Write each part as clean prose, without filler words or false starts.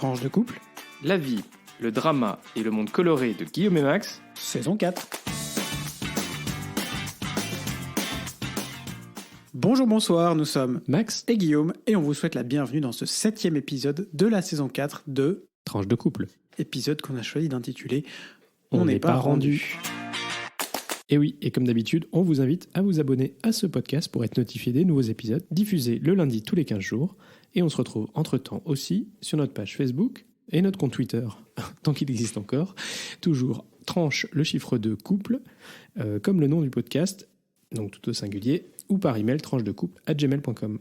Tranche de couple, La vie, le drama et le monde coloré de Guillaume et Max, saison 4. Bonjour, bonsoir, nous sommes Max, et Guillaume et on vous souhaite la bienvenue dans ce 7e épisode de la saison 4 de Tranche de couple. Épisode qu'on a choisi d'intituler On n'est pas rendu. Et oui, et comme d'habitude, on vous invite à vous abonner à ce podcast pour être notifié des nouveaux épisodes diffusés le lundi tous les 15 jours. Et on se retrouve entre-temps aussi sur notre page Facebook et notre compte Twitter, tant qu'il existe encore. Toujours tranche le chiffre de couple, comme le nom du podcast, donc tout au singulier, ou par email tranchedecouple@gmail.com.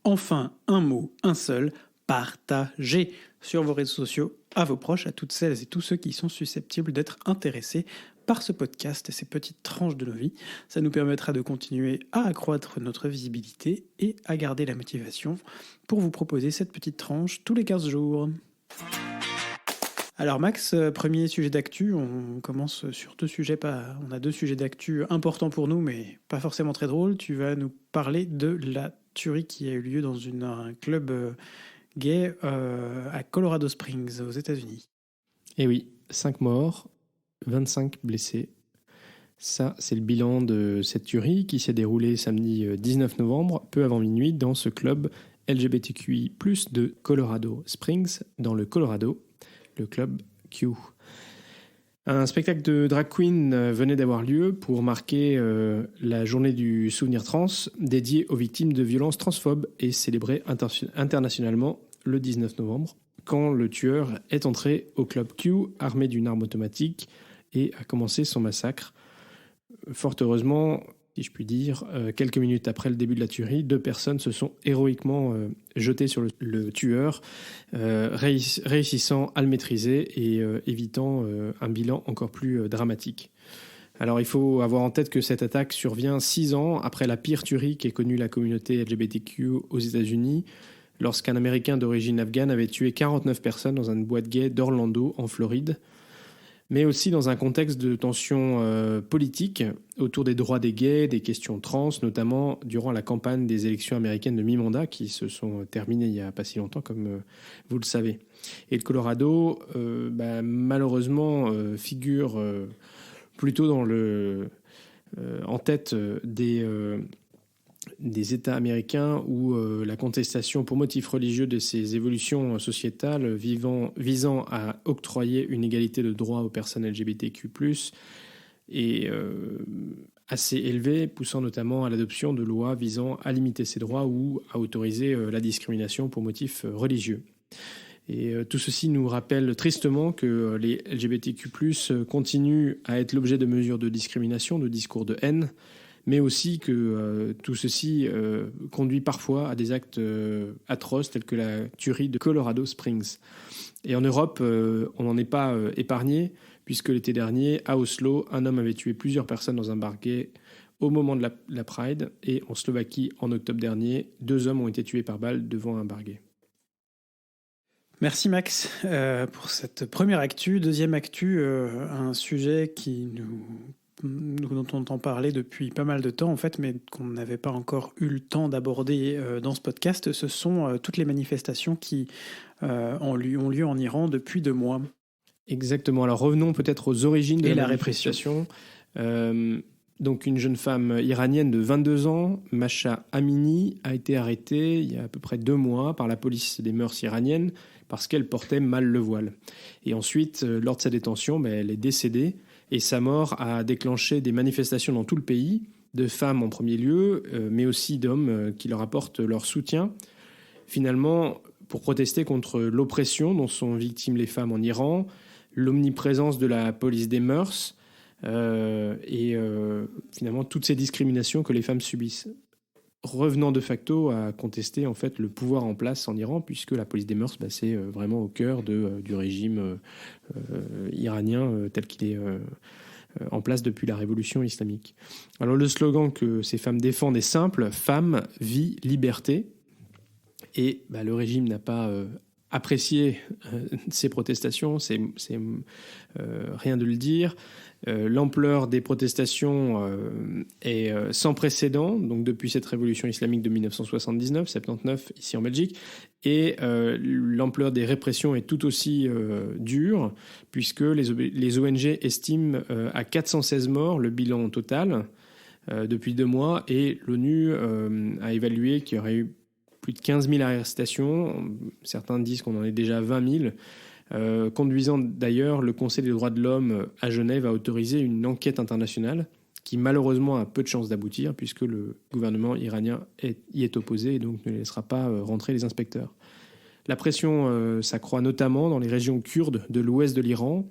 Enfin, un mot, un seul, partagez sur vos réseaux sociaux à vos proches, à toutes celles et tous ceux qui sont susceptibles d'être intéressés par ce podcast et ces petites tranches de nos vies. Ça nous permettra de continuer à accroître notre visibilité et à garder la motivation pour vous proposer cette petite tranche tous les 15 jours. Alors Max, premier sujet d'actu, on commence sur deux sujets, on a deux sujets d'actu importants pour nous, mais pas forcément très drôles. Tu vas nous parler de la tuerie qui a eu lieu dans un club gay à Colorado Springs, aux États-Unis. Et oui, 5 morts, 25 blessés. Ça, c'est le bilan de cette tuerie qui s'est déroulée samedi 19 novembre, peu avant minuit, dans ce club LGBTQI+, de Colorado Springs, dans le Colorado, le club Q. Un spectacle de drag queen venait d'avoir lieu pour marquer la journée du souvenir trans, dédiée aux victimes de violences transphobes et célébrée internationalement le 19 novembre, quand le tueur est entré au club Q armé d'une arme automatique et a commencé son massacre. Fort heureusement, si je puis dire, quelques minutes après le début de la tuerie, 2 personnes se sont héroïquement jetées sur le tueur, réussissant à le maîtriser et évitant un bilan encore plus dramatique. Alors il faut avoir en tête que cette attaque survient 6 ans après la pire tuerie qu'ait connue la communauté LGBTQ aux États-Unis, lorsqu'un Américain d'origine afghane avait tué 49 personnes dans une boîte gay d'Orlando, en Floride, mais aussi dans un contexte de tension politique autour des droits des gays, des questions trans, notamment durant la campagne des élections américaines de mi-mandat qui se sont terminées il n'y a pas si longtemps, comme vous le savez. Et le Colorado, malheureusement, figure plutôt en tête des États américains où la contestation pour motifs religieux de ces évolutions sociétales visant à octroyer une égalité de droits aux personnes LGBTQ+, est assez élevée, poussant notamment à l'adoption de lois visant à limiter ces droits ou à autoriser la discrimination pour motifs religieux. Et tout ceci nous rappelle tristement que les LGBTQ+, continuent à être l'objet de mesures de discrimination, de discours de haine, mais aussi que tout ceci conduit parfois à des actes atroces tels que la tuerie de Colorado Springs. Et en Europe, on n'en est pas épargné, puisque l'été dernier, à Oslo, un homme avait tué plusieurs personnes dans un bar gay au moment de la Pride, et en Slovaquie, en octobre dernier, 2 hommes ont été tués par balle devant un bar gay. Merci Max pour cette première actu. Deuxième actu, un sujet dont on entend parler depuis pas mal de temps en fait, mais qu'on n'avait pas encore eu le temps d'aborder dans ce podcast. Ce sont toutes les manifestations qui ont lieu en Iran depuis 2 mois. Exactement. Alors revenons peut-être aux origines de la répression. Donc une jeune femme iranienne de 22 ans, Masha Amini, a été arrêtée il y a à peu près 2 mois par la police des mœurs iraniennes parce qu'elle portait mal le voile. Et ensuite, lors de sa détention, elle est décédée et sa mort a déclenché des manifestations dans tout le pays, de femmes en premier lieu, mais aussi d'hommes qui leur apportent leur soutien, finalement pour protester contre l'oppression dont sont victimes les femmes en Iran, l'omniprésence de la police des mœurs, et finalement toutes ces discriminations que les femmes subissent, revenant de facto à contester en fait le pouvoir en place en Iran, puisque la police des mœurs, c'est vraiment au cœur du régime iranien tel qu'il est en place depuis la révolution islamique. Alors le slogan que ces femmes défendent est simple: femme, vie, liberté. Et le régime n'a pas apprécié ces protestations, c'est rien de le dire. L'ampleur des protestations est sans précédent, donc depuis cette révolution islamique de 1979, ici en Belgique, et l'ampleur des répressions est tout aussi dure, puisque les ONG estiment à 416 morts le bilan total depuis 2 mois, et l'ONU a évalué qu'il y aurait eu plus de 15 000 arrestations, certains disent qu'on en est déjà à 20 000, conduisant d'ailleurs le Conseil des droits de l'homme à Genève à autoriser une enquête internationale qui malheureusement a peu de chances d'aboutir puisque le gouvernement iranien y est opposé et donc ne laissera pas rentrer les inspecteurs. La pression s'accroît notamment dans les régions kurdes de l'ouest de l'Iran,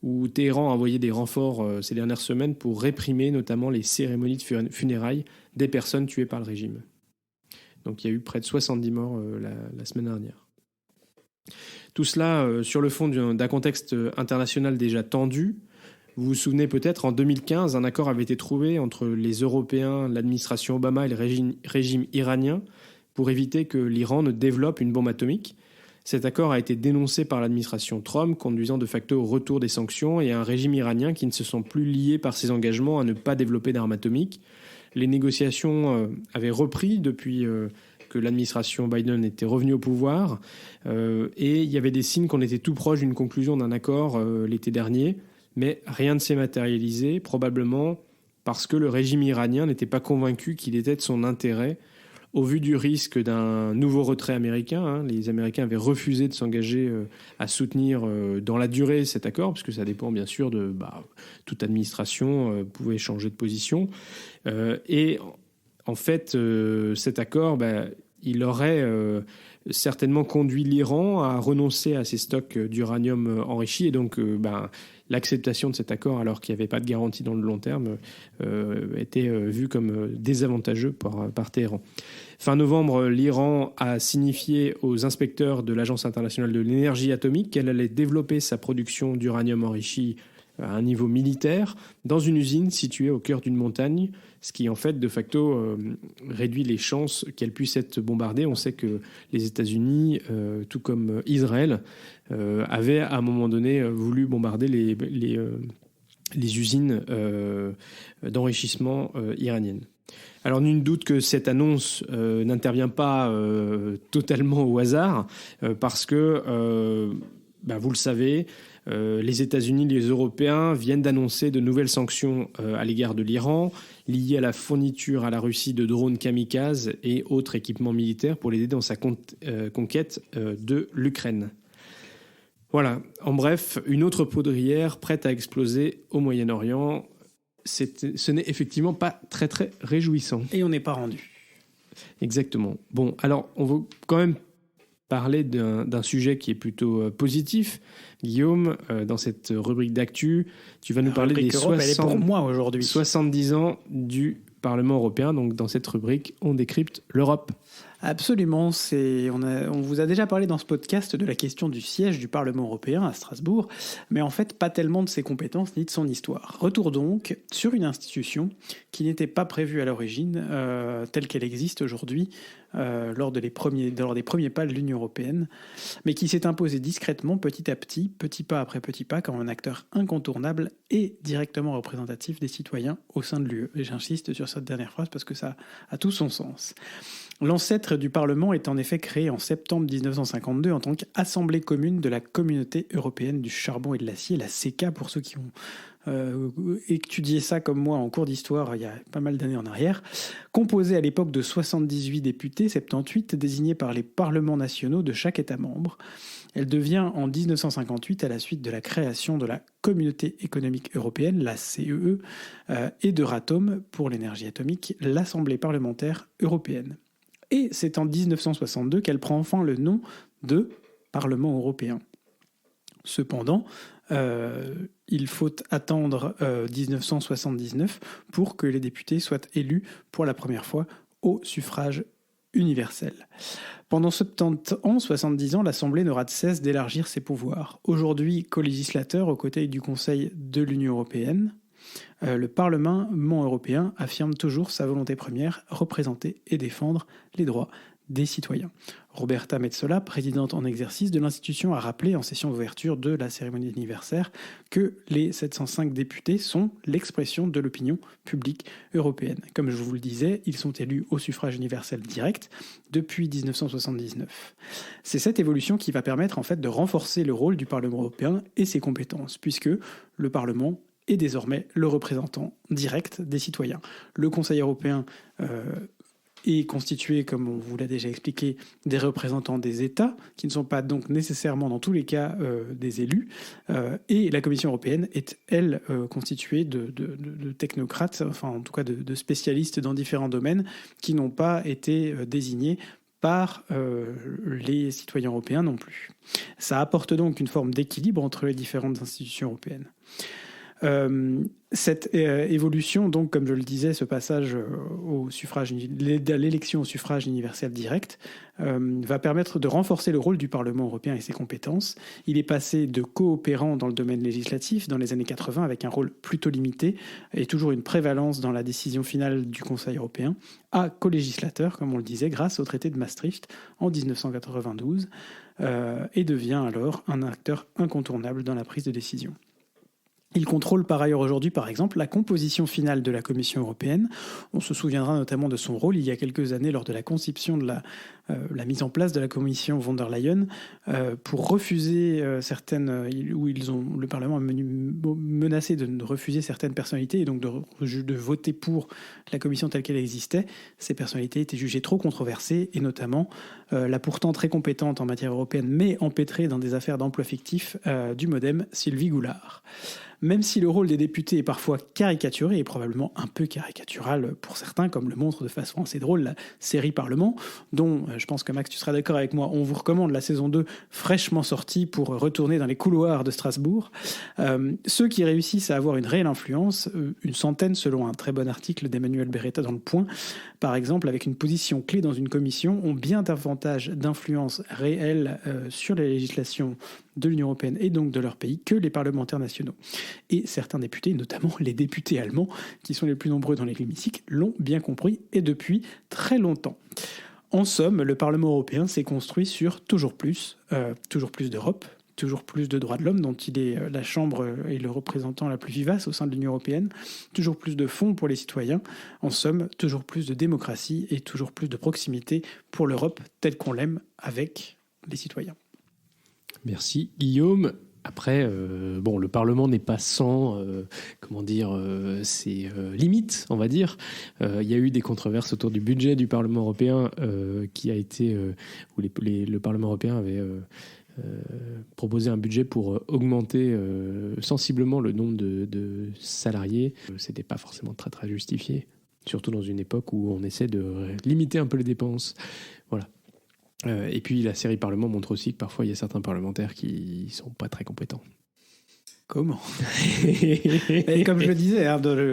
où Téhéran a envoyé des renforts ces dernières semaines pour réprimer notamment les cérémonies de funérailles des personnes tuées par le régime. Donc il y a eu près de 70 morts la semaine dernière. Tout cela sur le fond d'un contexte international déjà tendu. Vous vous souvenez peut-être, en 2015, un accord avait été trouvé entre les Européens, l'administration Obama et le régime iranien pour éviter que l'Iran ne développe une bombe atomique. Cet accord a été dénoncé par l'administration Trump, conduisant de facto au retour des sanctions et à un régime iranien qui ne se sent plus lié par ses engagements à ne pas développer d'armes atomiques. Les négociations avaient repris depuis que l'administration Biden était revenue au pouvoir et il y avait des signes qu'on était tout proche d'une conclusion d'un accord l'été dernier, mais rien ne s'est matérialisé, probablement parce que le régime iranien n'était pas convaincu qu'il était de son intérêt au vu du risque d'un nouveau retrait américain. Les Américains avaient refusé de s'engager à soutenir dans la durée cet accord, parce que ça dépend bien sûr de... toute administration pouvait changer de position. Et en fait, cet accord, il aurait certainement conduit l'Iran à renoncer à ses stocks d'uranium enrichi. Et donc, l'acceptation de cet accord, alors qu'il n'y avait pas de garantie dans le long terme, était vue comme désavantageux par Téhéran. Fin novembre, l'Iran a signifié aux inspecteurs de l'Agence internationale de l'énergie atomique qu'elle allait développer sa production d'uranium enrichi à un niveau militaire dans une usine située au cœur d'une montagne, ce qui en fait de facto réduit les chances qu'elle puisse être bombardée. On sait que les États-Unis, tout comme Israël, avaient à un moment donné voulu bombarder les usines d'enrichissement iraniennes. Alors nul doute que cette annonce n'intervient pas totalement au hasard, parce que, vous le savez, les États-Unis, les Européens viennent d'annoncer de nouvelles sanctions à l'égard de l'Iran, liées à la fourniture à la Russie de drones kamikazes et autres équipements militaires pour l'aider dans sa conquête de l'Ukraine. Voilà, en bref, une autre poudrière prête à exploser au Moyen-Orient. Ce n'est effectivement pas très très réjouissant. Et on n'est pas rendu. Exactement. Bon, alors on va quand même parler d'un sujet qui est plutôt positif. Guillaume, dans cette rubrique d'actu, tu vas nous parler des Europe, elle est pour moi aujourd'hui. 70 ans du Parlement européen. Donc dans cette rubrique, on décrypte l'Europe. Absolument, on vous a déjà parlé dans ce podcast de la question du siège du Parlement européen à Strasbourg, mais en fait pas tellement de ses compétences ni de son histoire. Retour donc sur une institution qui n'était pas prévue à l'origine, telle qu'elle existe aujourd'hui, lors des premiers pas de l'Union européenne, mais qui s'est imposée discrètement, petit à petit, petit pas après petit pas, comme un acteur incontournable et directement représentatif des citoyens au sein de l'UE. Et j'insiste sur cette dernière phrase parce que ça a tout son sens. L'ancêtre du Parlement est en effet créé en septembre 1952 en tant qu'Assemblée commune de la Communauté européenne du charbon et de l'acier, la CECA, pour ceux qui ont étudié ça comme moi en cours d'histoire il y a pas mal d'années en arrière, composée à l'époque de 78 députés, 78 désignés par les parlements nationaux de chaque État membre. Elle devient en 1958, à la suite de la création de la Communauté économique européenne, la CEE, et de Euratom pour l'énergie atomique, l'Assemblée parlementaire européenne. Et c'est en 1962 qu'elle prend enfin le nom de Parlement européen. Cependant, il faut attendre 1979 pour que les députés soient élus pour la première fois au suffrage universel. Pendant 70 ans, 70 ans, l'Assemblée n'aura de cesse d'élargir ses pouvoirs. Aujourd'hui, co-législateur aux côtés du Conseil de l'Union européenne, le Parlement européen affirme toujours sa volonté première, représenter et défendre les droits des citoyens. Roberta Metsola, présidente en exercice de l'institution, a rappelé en session d'ouverture de la cérémonie d'anniversaire que les 705 députés sont l'expression de l'opinion publique européenne. Comme je vous le disais, ils sont élus au suffrage universel direct depuis 1979. C'est cette évolution qui va permettre en fait de renforcer le rôle du Parlement européen et ses compétences, puisque le Parlement est désormais le représentant direct des citoyens. Le Conseil européen est constitué, comme on vous l'a déjà expliqué, des représentants des États, qui ne sont pas donc nécessairement dans tous les cas des élus, et la Commission européenne est, elle, constituée de technocrates, enfin en tout cas de spécialistes dans différents domaines, qui n'ont pas été désignés par les citoyens européens non plus. Ça apporte donc une forme d'équilibre entre les différentes institutions européennes. Cette évolution, donc, comme je le disais, ce passage au suffrage, l'élection au suffrage universel direct, va permettre de renforcer le rôle du Parlement européen et ses compétences. Il est passé de coopérant dans le domaine législatif dans les années 80 avec un rôle plutôt limité et toujours une prévalence dans la décision finale du Conseil européen à co-législateur, comme on le disait, grâce au traité de Maastricht en 1992 et devient alors un acteur incontournable dans la prise de décision. Il contrôle par ailleurs aujourd'hui, par exemple, la composition finale de la Commission européenne. On se souviendra notamment de son rôle il y a quelques années lors de la conception de la mise en place de la Commission von der Leyen pour refuser le Parlement a menacé de refuser certaines personnalités et donc de voter pour la Commission telle qu'elle existait. Ces personnalités étaient jugées trop controversées et notamment la pourtant très compétente en matière européenne mais empêtrée dans des affaires d'emploi fictif du MoDem, Sylvie Goulard. Même si le rôle des députés est parfois caricaturé, et probablement un peu caricatural pour certains, comme le montre de façon assez drôle la série Parlement, dont, je pense que Max, tu seras d'accord avec moi, on vous recommande la saison 2 fraîchement sortie pour retourner dans les couloirs de Strasbourg. Ceux qui réussissent à avoir une réelle influence, une centaine selon un très bon article d'Emmanuel Beretta dans Le Point, par exemple, avec une position clé dans une commission, ont bien davantage d'influence réelle sur les législations de l'Union européenne et donc de leur pays que les parlementaires nationaux. Et certains députés, notamment les députés allemands, qui sont les plus nombreux dans l'hémicycle, l'ont bien compris et depuis très longtemps. En somme, le Parlement européen s'est construit sur toujours plus d'Europe, toujours plus de droits de l'homme, dont il est la chambre et le représentant la plus vivace au sein de l'Union européenne, toujours plus de fonds pour les citoyens, en somme, toujours plus de démocratie et toujours plus de proximité pour l'Europe telle qu'on l'aime avec les citoyens. Merci Guillaume. Après, le Parlement n'est pas sans, ses limites, on va dire. Il y a eu des controverses autour du budget du Parlement européen qui a été, où le Parlement européen avait proposé un budget pour augmenter sensiblement le nombre de salariés. C'était pas forcément très très justifié, surtout dans une époque où on essaie de limiter un peu les dépenses. Voilà. Et puis la série Parlement montre aussi que parfois il y a certains parlementaires qui sont pas très compétents. Comment ? Et comme je le disais,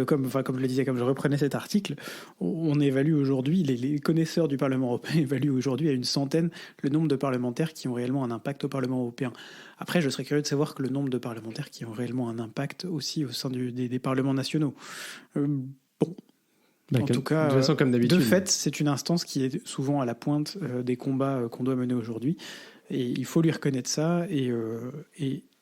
comme je reprenais cet article, on évalue aujourd'hui, les connaisseurs du Parlement européen évaluent aujourd'hui à une centaine le nombre de parlementaires qui ont réellement un impact au Parlement européen. Après, je serais curieux de savoir que le nombre de parlementaires qui ont réellement un impact aussi au sein des parlements nationaux. En tout cas, de façon, comme d'habitude. De fait, c'est une instance qui est souvent à la pointe des combats qu'on doit mener aujourd'hui. Et il faut lui reconnaître ça. Et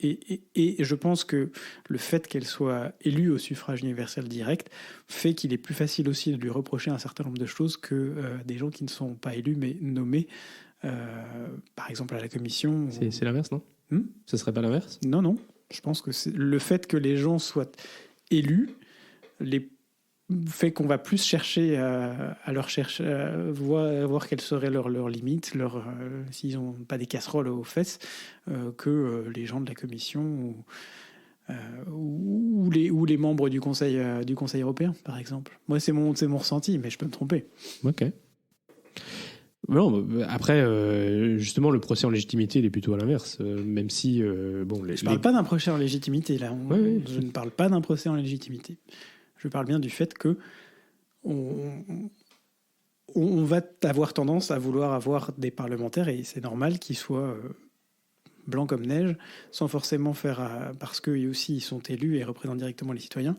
je pense que le fait qu'elle soit élue au suffrage universel direct fait qu'il est plus facile aussi de lui reprocher un certain nombre de choses que des gens qui ne sont pas élus mais nommés, par exemple à la commission. C'est l'inverse, non ? Ce serait pas l'inverse ? Non. Je pense que c'est le fait que les gens soient élus, fait qu'on va plus chercher à leur chercher, voir quelles seraient leurs limites, s'ils n'ont pas des casseroles aux fesses, que les gens de la Commission ou les membres du Conseil européen, par exemple. Moi, c'est mon ressenti, mais je peux me tromper. Ok. Non, après, justement, le procès en légitimité, il est plutôt à l'inverse, même si... je ne parle pas d'un procès en légitimité, là. Je ne parle pas d'un procès en légitimité. Je parle bien du fait que on va avoir tendance à vouloir avoir des parlementaires, et c'est normal qu'ils soient blancs comme neige, sans forcément faire, parce qu'eux aussi ils sont élus et représentent directement les citoyens,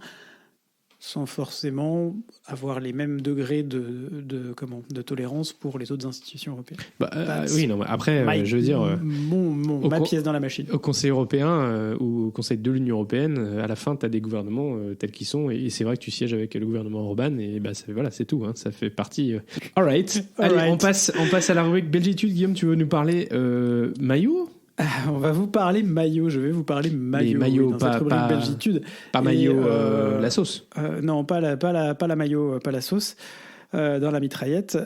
sans forcément avoir les mêmes degrés de tolérance pour les autres institutions européennes. Oui, non, mais après, je veux dire... ma pièce dans la machine. Au Conseil européen ou au Conseil de l'Union européenne, à la fin, tu as des gouvernements tels qu'ils sont, et c'est vrai que tu sièges avec le gouvernement Orban, et voilà, c'est tout, hein, ça fait partie... All right. Allez, on passe à la rubrique Belgitude. Guillaume, tu veux nous parler maillot ? On va vous parler maillot. Je vais vous parler maillot. Mais maillot, dans cette rubrique Belgitude. Pas maillot, la sauce. Non, pas la maillot, pas la sauce. Dans la mitraillette.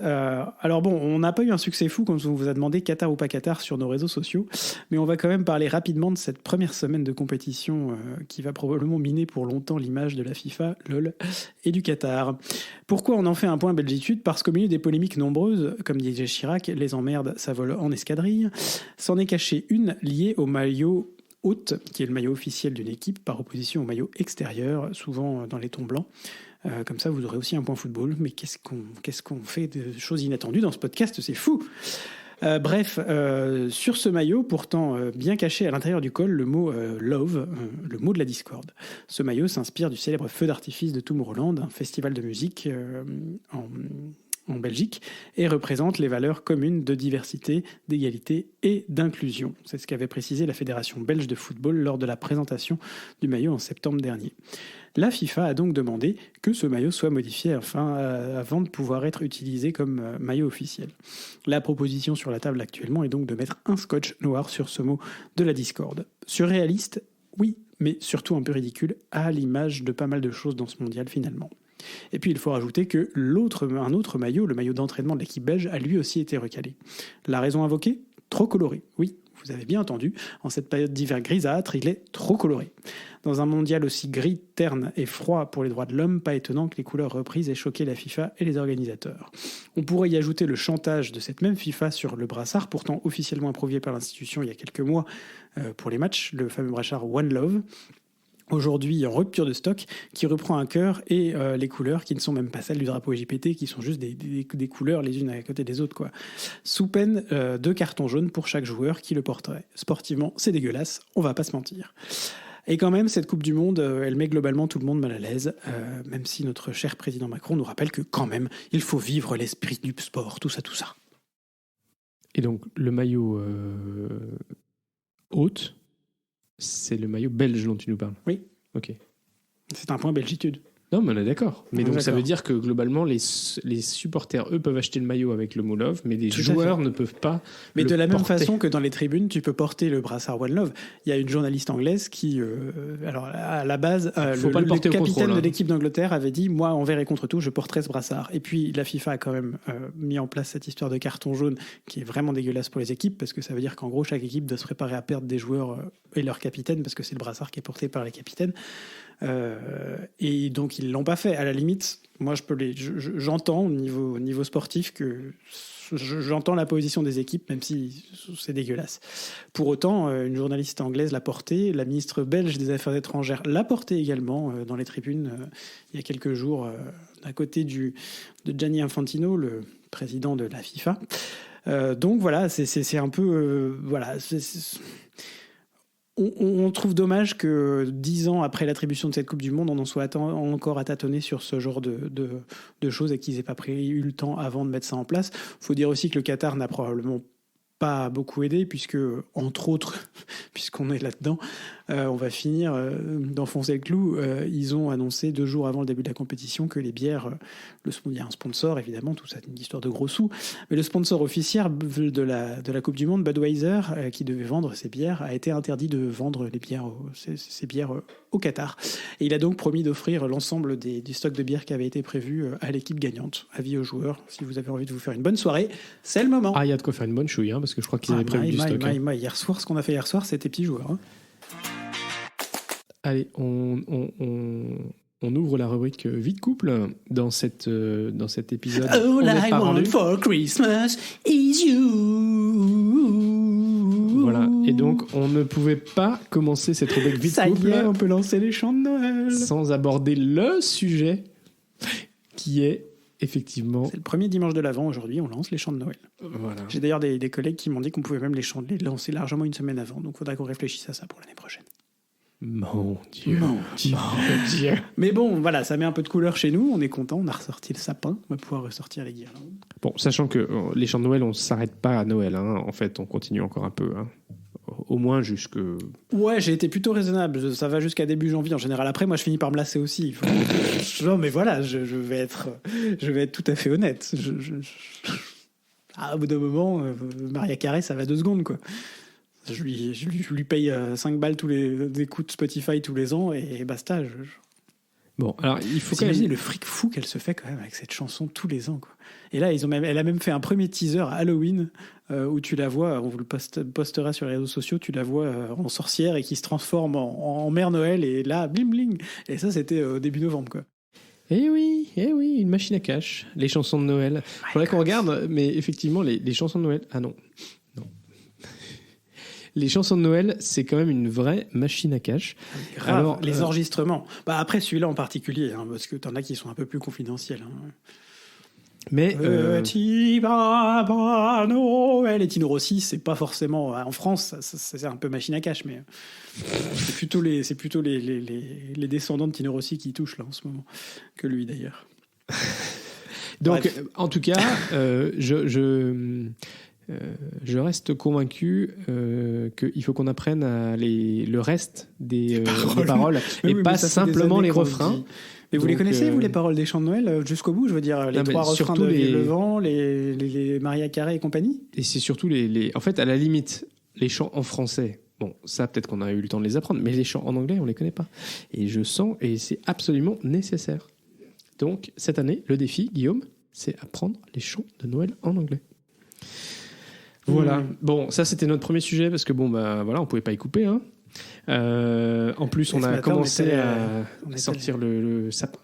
Alors bon, on n'a pas eu un succès fou quand on vous a demandé Qatar ou pas Qatar sur nos réseaux sociaux, mais on va quand même parler rapidement de cette première semaine de compétition qui va probablement miner pour longtemps l'image de la FIFA, LOL, et du Qatar. Pourquoi on en fait un point Belgitude ? Parce qu'au milieu des polémiques nombreuses, comme disait Chirac, les emmerdes, ça vole en escadrille, s'en est caché une liée au maillot hôte, qui est le maillot officiel d'une équipe, par opposition au maillot extérieur, souvent dans les tons blancs. Comme ça, vous aurez aussi un point football. Mais qu'est-ce qu'on fait de choses inattendues dans ce podcast ? C'est fou. Bref, sur ce maillot, pourtant bien caché à l'intérieur du col, le mot love, le mot de la discorde. Ce maillot s'inspire du célèbre feu d'artifice de Tomorrowland, un festival de musique en Belgique, et représente les valeurs communes de diversité, d'égalité et d'inclusion. C'est ce qu'avait précisé la Fédération belge de football lors de la présentation du maillot en septembre dernier. La FIFA a donc demandé que ce maillot soit modifié avant de pouvoir être utilisé comme maillot officiel. La proposition sur la table actuellement est donc de mettre un scotch noir sur ce mot de la discorde. Surréaliste, oui, mais surtout un peu ridicule, à l'image de pas mal de choses dans ce mondial finalement. Et puis il faut rajouter que un autre maillot, le maillot d'entraînement de l'équipe belge, a lui aussi été recalé. La raison invoquée ? Trop coloré. Oui, vous avez bien entendu, en cette période d'hiver grisâtre, il est trop coloré. Dans un mondial aussi gris, terne et froid pour les droits de l'homme, pas étonnant que les couleurs reprises aient choqué la FIFA et les organisateurs. On pourrait y ajouter le chantage de cette même FIFA sur le brassard, pourtant officiellement approuvé par l'institution il y a quelques mois pour les matchs, le fameux brassard One Love. Aujourd'hui en rupture de stock, qui reprend un cœur et les couleurs qui ne sont même pas celles du drapeau JPT, qui sont juste des couleurs les unes à côté des autres, quoi. Sous peine de carton jaune pour chaque joueur qui le porterait. Sportivement, c'est dégueulasse, on va pas se mentir. Et quand même, cette Coupe du Monde, elle met globalement tout le monde mal à l'aise, même si notre cher président Macron nous rappelle que quand même, il faut vivre l'esprit du sport, tout ça. Et donc, le maillot haute, c'est le maillot belge dont tu nous parles. Oui. Ok. C'est un point Belgitude. Non, mais on est d'accord. Mais donc, d'accord. Ça veut dire que globalement, les supporters, eux, peuvent acheter le maillot avec le mot Love, mais les joueurs ne peuvent pas. Mais de la porter. même façon que dans les tribunes, tu peux porter le brassard One Love. Il y a une journaliste anglaise qui, alors à la base, le capitaine de l'équipe d'Angleterre avait dit, moi, envers et contre tout, je porterai ce brassard. Et puis la FIFA a quand même mis en place cette histoire de carton jaune qui est vraiment dégueulasse pour les équipes, parce que ça veut dire qu'en gros, chaque équipe doit se préparer à perdre des joueurs et leur capitaine, parce que c'est le brassard qui est porté par les capitaines. Et donc ils l'ont pas fait. À la limite, moi j'entends au niveau sportif que j'entends la position des équipes, même si c'est dégueulasse. Pour autant, une journaliste anglaise l'a porté, la ministre belge des Affaires étrangères l'a porté également dans les tribunes il y a quelques jours, à côté de Gianni Infantino, le président de la FIFA. Donc voilà, c'est un peu On trouve dommage que 10 ans après l'attribution de cette Coupe du Monde, on en soit encore à tâtonner sur ce genre de choses et qu'ils n'aient pas eu le temps avant de mettre ça en place. Il faut dire aussi que le Qatar n'a probablement pas beaucoup aidé, puisque, entre autres, puisqu'on est là-dedans, on va finir d'enfoncer le clou. Ils ont annoncé 2 jours avant le début de la compétition que les bières, il y a un sponsor, évidemment, tout ça, c'est une histoire de gros sous, mais le sponsor officiel de la Coupe du Monde, Budweiser, qui devait vendre ses bières, a été interdit de vendre ces bières au Qatar. Et il a donc promis d'offrir l'ensemble du stock de bières qui avait été prévu à l'équipe gagnante. Avis aux joueurs, si vous avez envie de vous faire une bonne soirée, c'est le moment. Ah, il y a de quoi faire une bonne chouille, parce que je crois qu'ils avaient prévu du stock. Hier soir, ce qu'on a fait hier soir, c'était petits joueurs. Allez, on ouvre la rubrique Vie de couple dans cet épisode. All I want for Christmas is you. Voilà, et donc on ne pouvait pas commencer cette rubrique Vie de couple. Ça y est, on peut lancer les chants de Noël. Sans aborder le sujet qui est effectivement... C'est le premier dimanche de l'Avent, aujourd'hui, on lance les chants de Noël. Voilà. J'ai d'ailleurs des collègues qui m'ont dit qu'on pouvait même les lancer largement une semaine avant, donc il faudra qu'on réfléchisse à ça pour l'année prochaine. Mon Dieu. Mon Dieu. Mon Dieu. Mais bon, voilà, ça met un peu de couleur chez nous. On est content. On a ressorti le sapin. On va pouvoir ressortir les guirlandes. Bon, sachant que les chants de Noël, on ne s'arrête pas à Noël. Hein. En fait, on continue encore un peu. Hein. Au moins jusque... Ouais, j'ai été plutôt raisonnable. Ça va jusqu'à début janvier en général. Après, moi, je finis par me lasser aussi. Non, mais voilà, je vais être tout à fait honnête. Au bout d'un moment, Maria Carré, ça va 2 secondes, quoi. Je lui paye 5 balles des coups de Spotify tous les ans et basta. Bon, alors il faut quand même... le fric fou qu'elle se fait quand même avec cette chanson tous les ans, quoi. Et là, elle a même fait un premier teaser à Halloween où tu la vois, on vous le postera sur les réseaux sociaux, tu la vois en sorcière et qui se transforme en Mère Noël et là, bling bling. Et ça, c'était début novembre, quoi. Eh oui, une machine à cash, les chansons de Noël. Faudrait qu'on regarde, mais effectivement, les chansons de Noël... Ah non. Les chansons de Noël, c'est quand même une vraie machine à cash. Grave, alors, les enregistrements. Après, celui-là en particulier, hein, parce que t'en as qui sont un peu plus confidentiels. Hein. Mais Petit Papa Noël et Tino Rossi, c'est pas forcément... En France, c'est un peu machine à cash, mais c'est plutôt les descendants de Tino Rossi qui touchent là en ce moment, que lui d'ailleurs. Donc, en tout cas, je reste convaincu qu'il faut qu'on apprenne le reste des paroles et pas simplement les refrains. Mais vous les connaissez, vous, les paroles des chants de Noël, jusqu'au bout? Je veux dire, les 3 refrains de Vive le vent, les Maria Carré et compagnie. Et c'est surtout en fait, à la limite, les chants en français. Bon, ça, peut-être qu'on a eu le temps de les apprendre, mais les chants en anglais, on les connaît pas. Et je sens, et c'est absolument nécessaire. Donc, cette année, le défi, Guillaume, c'est apprendre les chants de Noël en anglais. Voilà. Bon, ça, c'était notre premier sujet, parce que voilà, on pouvait pas y couper, hein. En plus, on a commencé à sortir le sapin.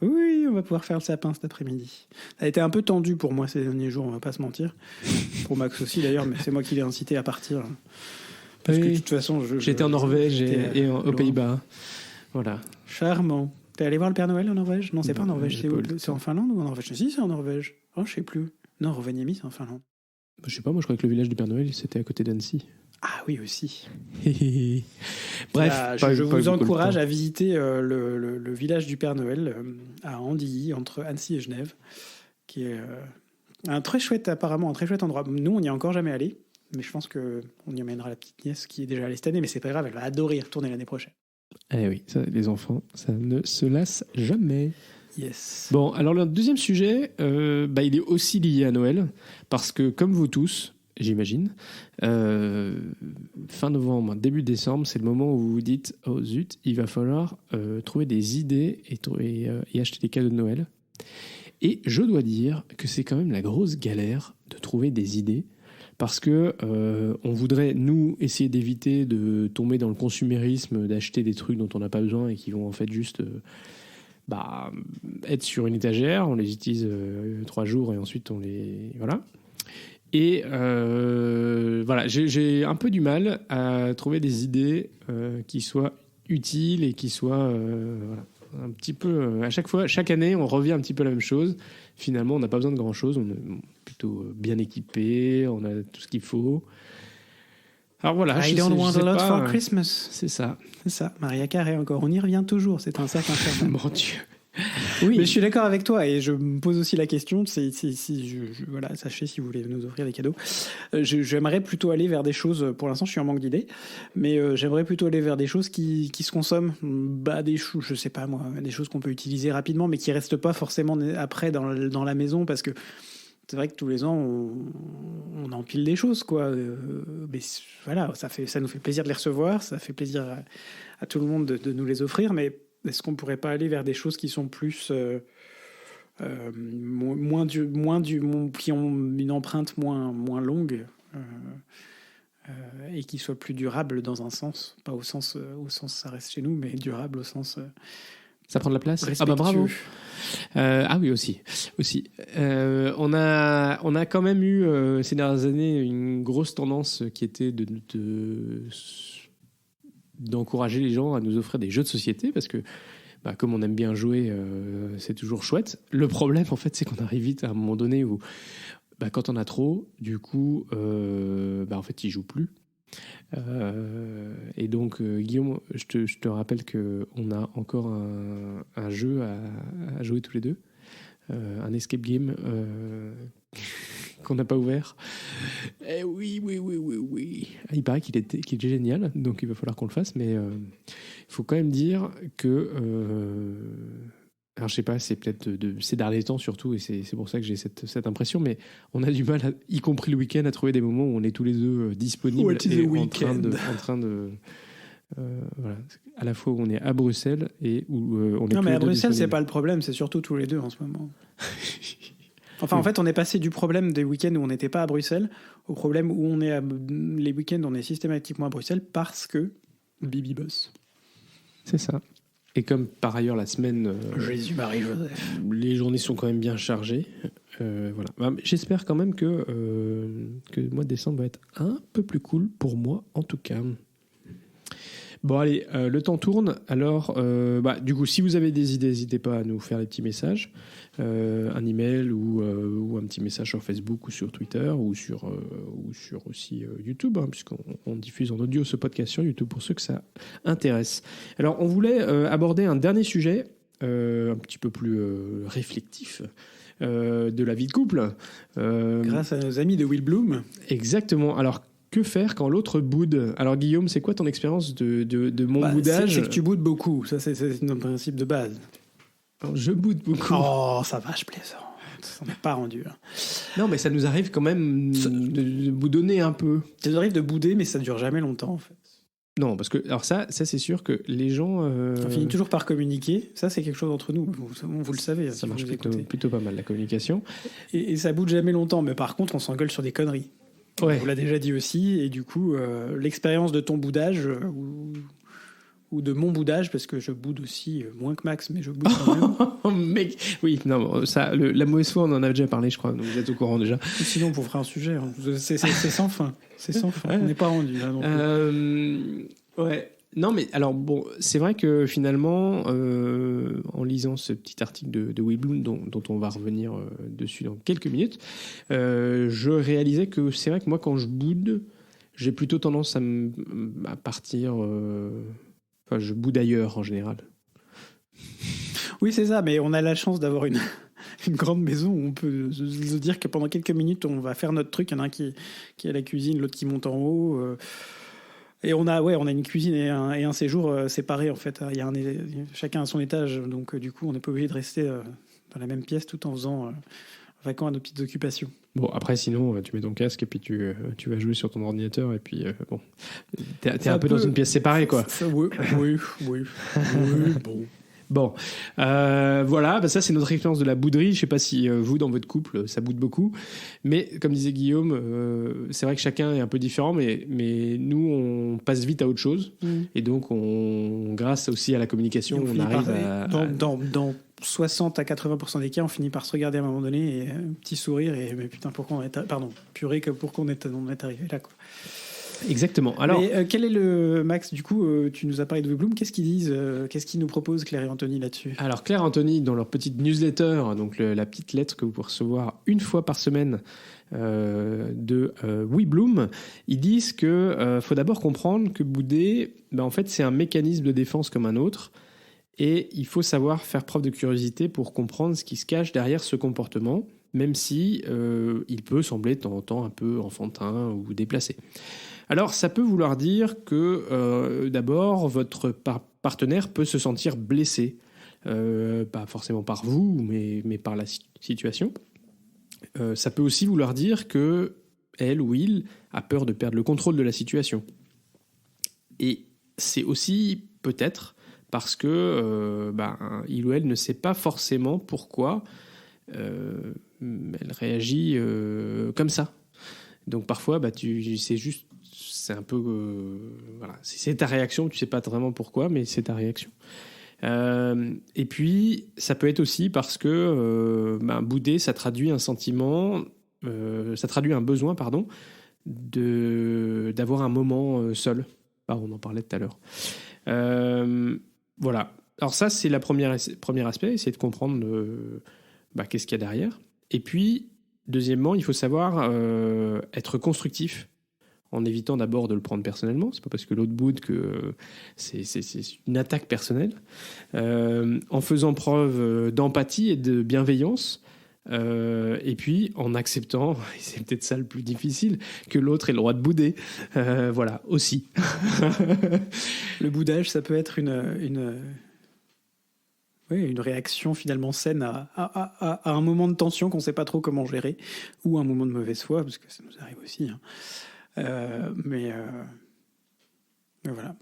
Oui, on va pouvoir faire le sapin cet après-midi. Ça a été un peu tendu pour moi ces derniers jours, on va pas se mentir. Pour Max aussi d'ailleurs, mais c'est moi qui l'ai incité à partir. Parce que de toute façon, j'étais en Norvège et aux Pays-Bas. Voilà. Charmant. T'es allé voir le Père Noël en Norvège? Non, c'est pas en Norvège. C'est où? C'est en Finlande ou en Norvège? Si, c'est en Norvège. Oh, je sais plus. Non, Rovaniemi, c'est en Finlande. Je sais pas, moi je crois que le village du Père Noël, c'était à côté d'Annecy. Ah oui, aussi. Bref, je vous encourage à visiter le village du Père Noël à Andilly, entre Annecy et Genève, qui est un très chouette endroit. Nous, on n'y est encore jamais allé, mais je pense qu'on y emmènera la petite nièce qui est déjà allée cette année, mais c'est pas grave, elle va adorer y retourner l'année prochaine. Eh oui, ça, les enfants, ça ne se lasse jamais. Yes. Bon, alors le deuxième sujet, il est aussi lié à Noël, parce que comme vous tous, j'imagine, fin novembre, début décembre, c'est le moment où vous vous dites « Oh zut, il va falloir trouver des idées et acheter des cadeaux de Noël ». Et je dois dire que c'est quand même la grosse galère de trouver des idées, parce que on voudrait, nous, essayer d'éviter de tomber dans le consumérisme, d'acheter des trucs dont on n'a pas besoin et qui vont en fait juste... être sur une étagère, on les utilise 3 jours et ensuite on les... Voilà. Et voilà, j'ai un peu du mal à trouver des idées qui soient utiles et qui soient... voilà, un petit peu... à chaque année, on revient un petit peu à la même chose. Finalement, on n'a pas besoin de grand-chose. On est plutôt bien équipé, on a tout ce qu'il faut. Alors voilà, I don't want a lot for Christmas. C'est ça. C'est ça. Maria Carré encore. On y revient toujours. C'est un sac infernal. Mon Dieu. Oui. Mais je suis d'accord avec toi et je me pose aussi la question. Voilà, sachez si vous voulez nous offrir des cadeaux. J'aimerais plutôt aller vers des choses. Pour l'instant, je suis en manque d'idées, mais j'aimerais plutôt aller vers des choses qui se consomment. Je sais pas moi, des choses qu'on peut utiliser rapidement, mais qui restent pas forcément après dans la maison parce que. C'est vrai que tous les ans, on empile des choses, quoi. Mais voilà, ça nous fait plaisir de les recevoir, ça fait plaisir à tout le monde de nous les offrir, mais est-ce qu'on ne pourrait pas aller vers des choses qui sont plus... qui ont une empreinte moins longue et qui soient plus durables dans un sens, pas au sens ça reste chez nous, mais durable au sens... Ça prend de la place. Ah bah bravo. Ah oui, aussi. On a quand même eu ces dernières années une grosse tendance qui était d'encourager les gens à nous offrir des jeux de société parce que comme on aime bien jouer, c'est toujours chouette. Le problème en fait, c'est qu'on arrive vite à un moment donné où quand on a trop, du coup, en fait, ils jouent plus. Et donc, Guillaume, je te rappelle qu'on a encore un jeu à jouer tous les deux, un escape game qu'on n'a pas ouvert. Eh oui. Il paraît qu'il est génial, donc il va falloir qu'on le fasse, mais il faut quand même dire que... alors je sais pas, c'est peut-être de ces derniers temps surtout, et c'est pour ça que j'ai cette impression, mais on a du mal, y compris le week-end, à trouver des moments où on est tous les deux disponibles et en train de voilà, à la fois où on est à Bruxelles et où on est non, mais à Bruxelles, c'est disponibles. pas le problème, c'est surtout tous les deux en ce moment. Enfin, en fait, on est passé du problème des week-ends où on n'était pas à Bruxelles au problème où on est les week-ends, on est systématiquement à Bruxelles parce que Bibi bosse. C'est ça. Et comme par ailleurs la semaine, Jésus-Marie-Joseph. les journées sont quand même bien chargées, voilà. Bah, j'espère quand même que le mois de décembre va être un peu plus cool pour moi, en tout cas. Bon, allez, le temps tourne. Alors, du coup, si vous avez des idées, n'hésitez pas à nous faire des petits messages, un email ou un petit message sur Facebook ou sur Twitter ou sur aussi YouTube, puisqu'on diffuse en audio ce podcast sur YouTube pour ceux que ça intéresse. Alors, on voulait aborder un dernier sujet, un petit peu plus réflectif, de la vie de couple. Grâce à nos amis de Will Bloom. Exactement. Alors, que faire quand l'autre boude ? Alors Guillaume, c'est quoi ton expérience de mon boudage ? C'est que tu boudes beaucoup, ça c'est notre principe de base. Alors, je boude beaucoup. Oh, ça va, je plaisante. On n'est pas rendu. Hein. Non, mais ça nous arrive quand même de boudonner un peu. Ça nous arrive de bouder, mais ça dure jamais longtemps en fait. Non, parce que alors ça c'est sûr que les gens. On finit toujours par communiquer. Ça, c'est quelque chose entre nous. Vous le savez. Ça si marche vous plutôt pas mal la communication. Et ça boude jamais longtemps. Mais par contre, on s'engueule sur des conneries. Ouais. On vous l'a déjà dit aussi, et du coup, l'expérience de ton boudage ou de mon boudage, parce que je boude aussi moins que Max, mais je boude quand même. Mec, oui, non, ça, la mauvaise foi, on en a déjà parlé, je crois. Donc vous êtes au courant déjà. Sinon, on vous fera un sujet. Hein. C'est sans fin. C'est sans fin. On n'est pas rendu là. Donc. Ouais. Non, mais alors bon, c'est vrai que finalement, en lisant ce petit article de Will Bloom, dont on va revenir dessus dans quelques minutes, je réalisais que c'est vrai que moi, quand je boude, j'ai plutôt tendance à partir. Enfin, je boude ailleurs en général. Oui, c'est ça, mais on a la chance d'avoir une grande maison où on peut se dire que pendant quelques minutes, on va faire notre truc. Il y en a un qui est à la cuisine, l'autre qui monte en haut. Et on a une cuisine et un séjour séparés en fait. Il y a chacun à son étage, donc du coup on n'est pas obligé de rester dans la même pièce tout en faisant vaquant à nos petites occupations. Bon, après sinon tu mets ton casque et puis tu vas jouer sur ton ordinateur et puis bon, t'es un peu dans une pièce séparée quoi. Oui, bon. Bon, voilà, ça c'est notre expérience de la bouderie. Je sais pas si vous, dans votre couple, ça boude beaucoup. Mais comme disait Guillaume, c'est vrai que chacun est un peu différent, mais nous, on passe vite à autre chose. Et donc, grâce aussi à la communication, on arrive Dans 60 à 80% des cas, on finit par se regarder à un moment donné et un petit sourire et mais putain, pourquoi on est... Pardon, purée, pourquoi on est arrivé là, quoi. Exactement. Alors, mais quel est le Max, du coup, tu nous as parlé de Bloom, qu'est-ce qu'ils disent, qu'est-ce qu'ils nous proposent Claire et Anthony là-dessus? Alors Claire et Anthony, dans leur petite newsletter, donc la petite lettre que vous pouvez recevoir une fois par semaine de We Bloom, ils disent que faut d'abord comprendre que bouder, en fait, c'est un mécanisme de défense comme un autre, et il faut savoir faire preuve de curiosité pour comprendre ce qui se cache derrière ce comportement, même si il peut sembler de temps en temps un peu enfantin ou déplacé. Alors, ça peut vouloir dire que, d'abord, votre partenaire peut se sentir blessé. Pas forcément par vous, mais par la situation. Ça peut aussi vouloir dire que elle ou il a peur de perdre le contrôle de la situation. Et c'est aussi peut-être parce que il ou elle ne sait pas forcément pourquoi elle réagit comme ça. Donc parfois, c'est un peu voilà, c'est ta réaction, tu sais pas vraiment pourquoi, mais c'est ta réaction. Et puis ça peut être aussi parce que bouder, ça traduit un sentiment, ça traduit un besoin, d'avoir un moment seul. On en parlait tout à l'heure. Voilà. Alors ça, c'est le premier aspect, essayer de comprendre qu'est-ce qu'il y a derrière. Et puis deuxièmement, il faut savoir être constructif en évitant d'abord de le prendre personnellement. C'est pas parce que l'autre boude que c'est une attaque personnelle. En faisant preuve d'empathie et de bienveillance. Et puis en acceptant, et c'est peut-être ça le plus difficile, que l'autre ait le droit de bouder. Voilà, aussi. Le boudage, ça peut être une réaction finalement saine à un moment de tension qu'on ne sait pas trop comment gérer, ou un moment de mauvaise foi, parce que ça nous arrive aussi. Hein. Mais voilà.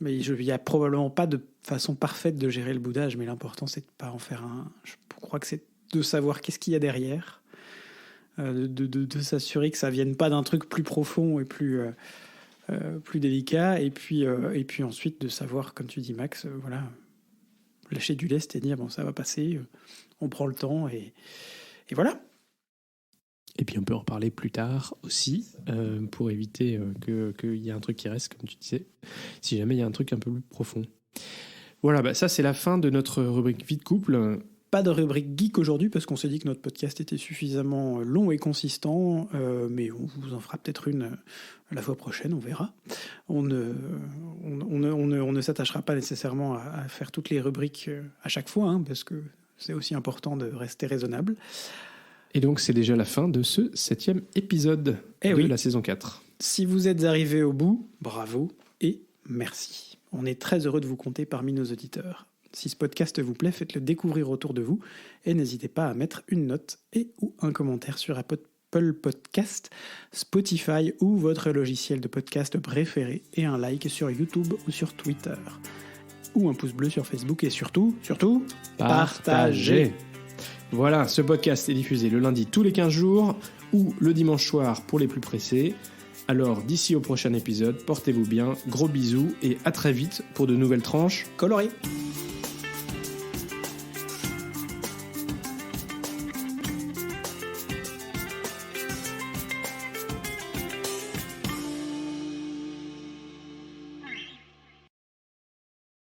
Mais il n'y a probablement pas de façon parfaite de gérer le boudage, mais l'important, c'est de ne pas en faire un... Je crois que c'est de savoir qu'est-ce qu'il y a derrière, de s'assurer que ça ne vienne pas d'un truc plus profond et plus délicat, et puis ensuite de savoir, comme tu dis Max, voilà, lâcher du lest et dire bon, ça va passer, on prend le temps, et voilà. Et puis on peut en reparler plus tard aussi, pour éviter qu'il y ait un truc qui reste, comme tu disais, si jamais il y a un truc un peu plus profond. Voilà, ça c'est la fin de notre rubrique vie de couple. Pas de rubrique geek aujourd'hui parce qu'on s'est dit que notre podcast était suffisamment long et consistant, mais on vous en fera peut-être une la fois prochaine, on verra. On ne s'attachera pas nécessairement à faire toutes les rubriques à chaque fois, hein, parce que c'est aussi important de rester raisonnable. Et donc c'est déjà la fin de ce 7e épisode de la saison 4. Si vous êtes arrivés au bout, bravo et merci. On est très heureux de vous compter parmi nos auditeurs. Si ce podcast vous plaît, faites-le découvrir autour de vous et n'hésitez pas à mettre une note et ou un commentaire sur Apple Podcast, Spotify ou votre logiciel de podcast préféré et un like sur YouTube ou sur Twitter. Ou un pouce bleu sur Facebook et surtout, partagez. Voilà, ce podcast est diffusé le lundi tous les 15 jours ou le dimanche soir pour les plus pressés. Alors d'ici au prochain épisode, portez-vous bien, gros bisous et à très vite pour de nouvelles tranches colorées.